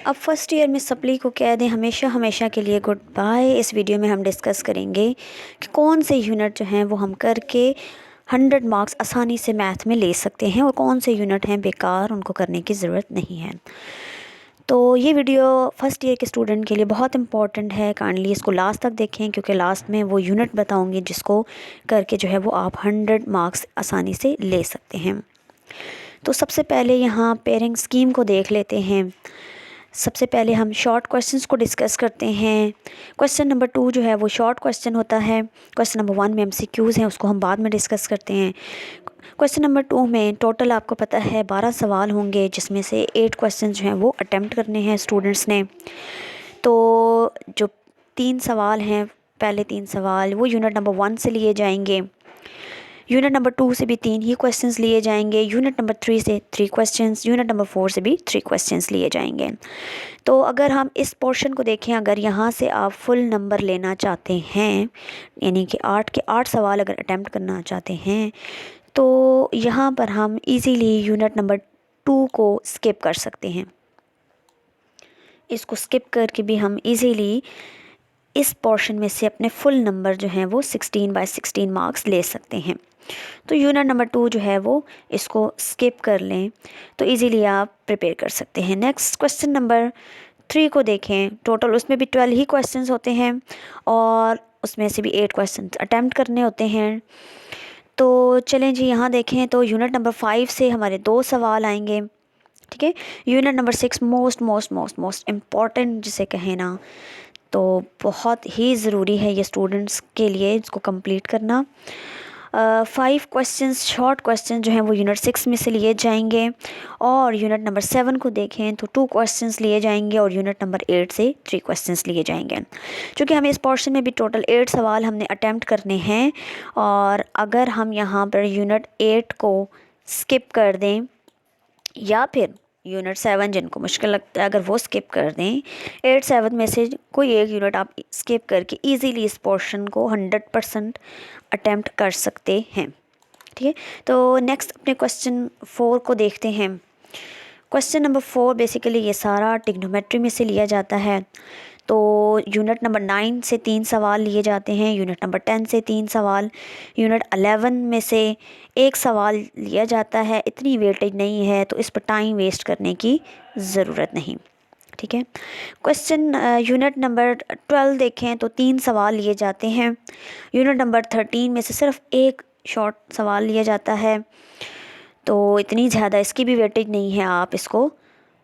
अब first year में supply को कह दें हमेशा हमेशा के लिए गुड बाय। इस वीडियो में हम डिस्कस करेंगे कि कौन से यूनिट जो हैं वो हम करके 100 मार्क्स आसानी से मैथ में ले सकते हैं और कौन से यूनिट हैं बेकार, उनको करने की ज़रूरत नहीं है। तो ये वीडियो फर्स्ट ईयर के स्टूडेंट के लिए बहुत इंपॉर्टेंट है। काइंडली इसको लास्ट तक देखें क्योंकि लास्ट में वो यूनिट बताऊंगी जिसको करके जो है वो आप 100 मार्क्स आसानी से ले सकते हैं। तो सबसे पहले यहाँ पेयरिंग स्कीम को देख लेते हैं। सबसे पहले हम शॉर्ट क्वेश्चंस को डिस्कस करते हैं। क्वेश्चन नंबर 2 जो है वो शॉर्ट क्वेश्चन होता है। क्वेश्चन नंबर 1 में एमसीक्यूज़ हैं, उसको हम बाद में डिस्कस करते हैं। क्वेश्चन नंबर 2 में टोटल आपको पता है 12 सवाल होंगे, जिसमें से 8 क्वेश्चन जो हैं वो अटैम्प्ट करने हैं स्टूडेंट्स ने। तो जो 3 सवाल हैं, पहले 3 सवाल वो यूनिट नंबर 1 से लिए जाएंगे। यूनिट नंबर 2 से भी 3 ही क्वेश्चंस लिए जाएंगे। यूनिट नंबर 3 से 3 क्वेश्चंस, यूनिट नंबर 4 से भी 3 क्वेश्चंस लिए जाएंगे। तो अगर हम इस पोर्शन को देखें, अगर यहाँ से आप फुल नंबर लेना चाहते हैं, यानी कि 8 के 8 सवाल अगर अटैम्प्ट करना चाहते हैं, तो यहाँ पर हम इजीली यूनिट नंबर 2 को स्किप कर सकते हैं। इसको स्किप करके भी हम इजीली इस पोर्शन में से अपने फुल नंबर जो हैं वो 16/16 मार्क्स ले सकते हैं। तो यूनिट नंबर 2 जो है वो इसको स्किप कर लें तो इजीली आप प्रिपेयर कर सकते हैं। नेक्स्ट क्वेश्चन नंबर 3 को देखें। टोटल उसमें भी 12 ही क्वेश्चंस होते हैं और उसमें से भी 8 क्वेश्चंस अटैम्प्ट करने होते हैं। तो चलें जी, यहाँ देखें तो यूनिट नंबर 5 से हमारे 2 सवाल आएंगे। ठीक है। यूनिट नंबर 6 मोस्ट इम्पॉर्टेंट जिसे कहें ना, तो बहुत ही ज़रूरी है ये स्टूडेंट्स के लिए इसको कंप्लीट करना। 5 क्वेश्चंस शॉर्ट क्वेश्चन जो हैं वो यूनिट 6 में से लिए जाएंगे। और यूनिट नंबर 7 को देखें तो 2 क्वेश्चंस लिए जाएंगे और यूनिट नंबर 8 से 3 क्वेश्चंस लिए जाएंगे। क्योंकि हमें इस पोर्शन में भी टोटल 8 सवाल हमने अटैम्प्ट करने हैं, और अगर हम यहाँ पर यूनिट 8 को स्किप कर दें या फिर यूनिट 7 जिनको मुश्किल लगता है अगर वो स्किप कर दें, 8-7 में से कोई एक यूनिट आप स्किप करके इजीली इस पोर्शन को 100% अटैम्प्ट कर सकते हैं। ठीक है। तो नेक्स्ट अपने क्वेश्चन 4 को देखते हैं। क्वेश्चन नंबर 4 बेसिकली ये सारा ट्रिग्नोमेट्री में से लिया जाता है। तो यूनिट नंबर 9 से 3 सवाल लिए जाते हैं, यूनिट नंबर 10 से 3 सवाल, यूनिट 11 में से 1 सवाल लिया जाता है। इतनी वेटेज नहीं है तो इस पर टाइम वेस्ट करने की ज़रूरत नहीं। ठीक है। क्वेश्चन यूनिट नंबर 12 देखें तो 3 सवाल लिए जाते हैं। यूनिट नंबर 13 में से सिर्फ 1 शॉर्ट सवाल लिया जाता है, तो इतनी ज़्यादा इसकी भी वेटेज नहीं है। आप इसको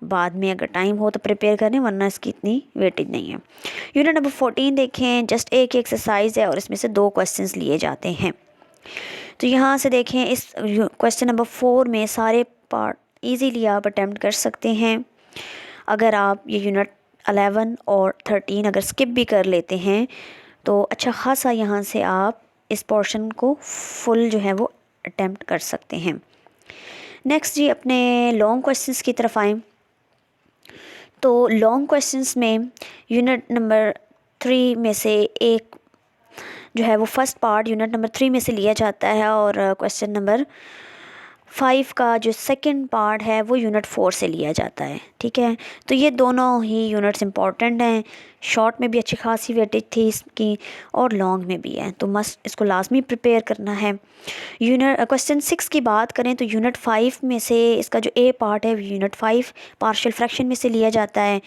बाद में अगर टाइम हो तो प्रिपेयर करें, वरना इसकी इतनी वेटेज नहीं है। यूनिट नंबर 14 देखें, जस्ट एक एक्सरसाइज है और इसमें से 2 क्वेश्चंस लिए जाते हैं। तो यहाँ से देखें इस क्वेश्चन नंबर 4 में सारे पार्ट इजीली आप अटेम्प्ट कर सकते हैं। अगर आप ये यूनिट 11 और 13 अगर स्किप भी कर लेते हैं तो अच्छा खासा यहाँ से आप इस पोर्शन को फुल जो है वो अटेम्प्ट कर सकते हैं। नेक्स्ट जी, अपने लॉन्ग क्वेश्चंस की तरफ आएँ। तो लॉन्ग क्वेश्चंस में यूनिट नंबर 3 में से एक जो है वो फर्स्ट पार्ट यूनिट नंबर 3 में से लिया जाता है, और क्वेश्चन नंबर 5 का जो सेकंड पार्ट है वो यूनिट 4 से लिया जाता है। ठीक है। तो ये दोनों ही यूनिट्स इंपॉर्टेंट हैं। शॉर्ट में भी अच्छी खासी वेटेज थी इसकी और लॉन्ग में भी है, तो मस्ट इसको लाजमी प्रिपेयर करना है। यूनिट क्वेश्चन 6 की बात करें तो यूनिट 5 में से इसका जो ए पार्ट है यूनिट 5 पार्शियल फ्रैक्शन में से लिया जाता है।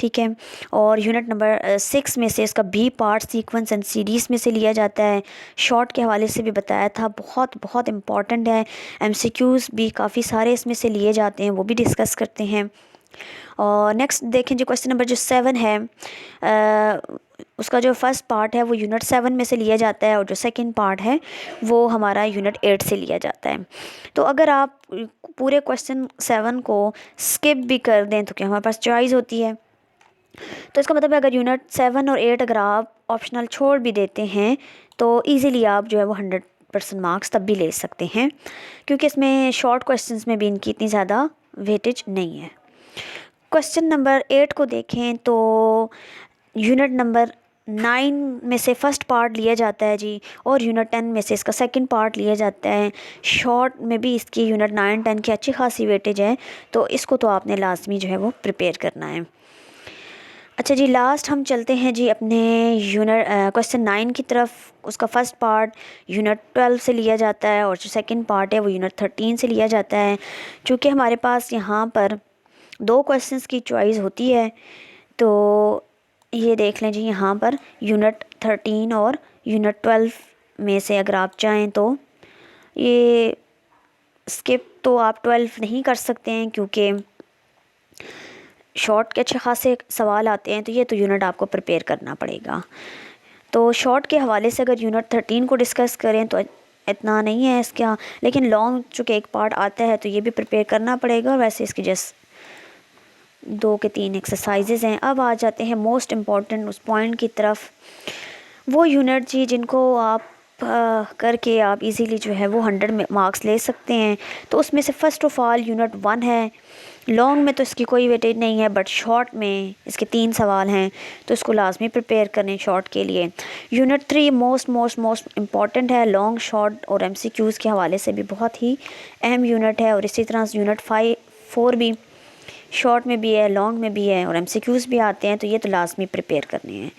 ठीक है। और यूनिट नंबर 6 में से इसका b part sequence and series में से लिया जाता है। शॉर्ट के हवाले से भी बताया था, बहुत बहुत इम्पॉर्टेंट है। एमसीक्यूज़ भी काफ़ी सारे इसमें से लिए जाते हैं, वो भी डिस्कस करते हैं। और नेक्स्ट देखें जो क्वेश्चन नंबर जो 7 है, उसका जो फर्स्ट पार्ट है वो यूनिट 7 में से लिया जाता है और जो सेकंड पार्ट है वो हमारा यूनिट 8 से लिया जाता है। तो अगर आप पूरे क्वेश्चन 7 को स्किप भी कर दें तो क्या हमारे पास चॉइस होती है। तो इसका मतलब है अगर यूनिट 7 और 8 अगर आप ऑप्शनल छोड़ भी देते हैं तो ईज़िली आप जो है वो 100% मार्क्स तब भी ले सकते हैं, क्योंकि इसमें शॉर्ट क्वेश्चंस में भी इनकी इतनी ज़्यादा वेटेज नहीं है। क्वेश्चन नंबर 8 को देखें तो यूनिट नंबर 9 में से फर्स्ट पार्ट लिया जाता है जी, और यूनिट 10 में से इसका सेकंड पार्ट लिया जाता है। शॉर्ट में भी इसकी यूनिट 9 10 की अच्छी खासी वेटेज है, तो इसको तो आपने लाजमी जो है वो प्रिपेयर करना है। अच्छा जी, लास्ट हम चलते हैं जी अपने यूनिट क्वेश्चन 9 की तरफ। उसका फर्स्ट पार्ट यूनिट 12 से लिया जाता है, और जो सेकंड पार्ट है वो यूनिट 13 से लिया जाता है। चूँकि हमारे पास यहाँ पर 2 क्वेश्चंस की चॉइस होती है, तो ये देख लें जी, यहाँ पर यूनिट 13 और यूनिट 12 में से अगर आप चाहें तो ये स्किप तो आप 12 नहीं कर सकते हैं, क्योंकि शॉर्ट के अच्छे खासे सवाल आते हैं, तो ये तो यूनिट आपको प्रिपेयर करना पड़ेगा। तो शॉर्ट के हवाले से अगर यूनिट 13 को डिस्कस करें तो इतना नहीं है इसका, लेकिन लॉन्ग चूँकि एक पार्ट आता है तो ये भी प्रिपेयर करना पड़ेगा। और वैसे इसके जस्ट 2 के 3 एक्सरसाइजेज़ हैं। अब आ जाते हैं मोस्ट इम्पॉर्टेंट उस पॉइंट की तरफ, वो यूनिट जी जिनको आप करके आप इजीली जो है वो 100 मार्क्स ले सकते हैं। तो उसमें से फ़र्स्ट ऑफ़ ऑल यूनिट 1 है। लॉन्ग में तो इसकी कोई वेटेज नहीं है, बट शॉर्ट में इसके 3 सवाल हैं, तो इसको लाजमी प्रिपेयर करें शॉर्ट के लिए। यूनिट 3 मोस्ट इम्पॉर्टेंट है, लॉन्ग शॉर्ट और MCQs के हवाले से भी बहुत ही अहम यूनिट है। और इसी तरह यूनिट 4 भी शॉर्ट में भी है, लॉन्ग में भी है, और MCQs भी आते हैं, तो ये तो लाजमी प्रिपेयर करने हैं।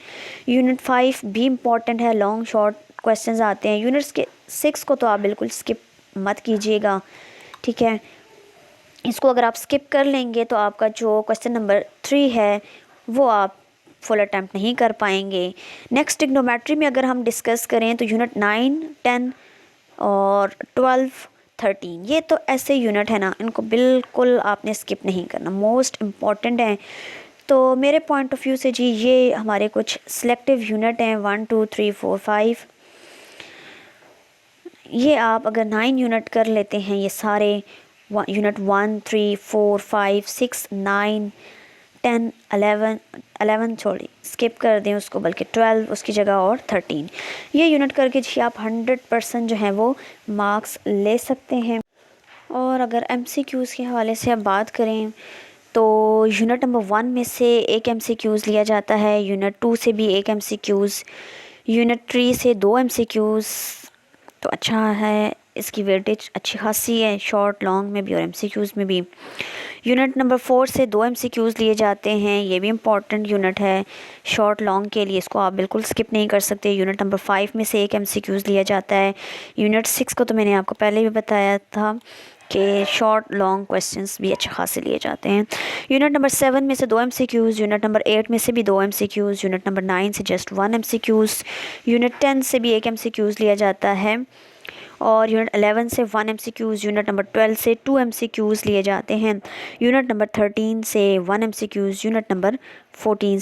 यूनिट 5 भी इम्पॉर्टेंट है, लॉन्ग शॉर्ट क्वेश्चंस आते हैं। यूनिट्स के 6 को तो आप बिल्कुल स्किप मत कीजिएगा, ठीक है। इसको अगर आप स्किप कर लेंगे तो आपका जो क्वेश्चन नंबर 3 है वो आप फुल अटैम्प्ट नहीं कर पाएंगे। नेक्स्ट ट्रिग्नोमेट्री में अगर हम डिस्कस करें तो यूनिट 9 10 और 12 13 ये तो ऐसे यूनिट है ना, इनको बिल्कुल आपने स्किप नहीं करना, मोस्ट इम्पॉर्टेंट हैं। तो मेरे पॉइंट ऑफ व्यू से जी ये हमारे कुछ सिलेक्टिव यूनिट हैं 1 2 3 4 5। ये आप अगर 9 यूनिट कर लेते हैं, ये सारे यूनिट 1 3 4 5 6 9 10 11 छोड़ी स्किप कर दें उसको, बल्कि 12 उसकी जगह और 13 ये यूनिट करके जी आप 100% जो है वो मार्क्स ले सकते हैं। और अगर MCQs के हवाले से अब बात करें तो यूनिट नंबर 1 में से एक MCQs लिया जाता है, यूनिट 2 से भी एक MCQs, यूनिट 3 से 2 MCQs। तो अच्छा है, इसकी वेटेज अच्छी खासी है शॉर्ट लॉन्ग में भी और MCQs में भी। यूनिट नंबर 4 से 2 MCQs लिए जाते हैं, ये भी इम्पॉर्टेंट यूनिट है शॉर्ट लॉन्ग के लिए, इसको आप बिल्कुल स्किप नहीं कर सकते। यूनिट नंबर 5 में से एक MCQs लिया जाता है। यूनिट 6 को तो मैंने आपको पहले भी बताया था कि शॉर्ट लॉन्ग क्वेश्चंस भी अच्छे खासे लिए जाते हैं। यूनिट नंबर 7 में से 2 MCQs, यूनिट नंबर 8 में से भी 2 MCQs, यूनिट नंबर 9 से जस्ट 1 MCQs, यूनिट 10 से भी एक MCQs लिया जाता है, और यूनिट 11 से 1 MCQs, यूनिट नंबर 12 से 2 MCQs लिए जाते हैं, यूनिट नंबर 13 से 1 MCQs, यूनिट नंबर 14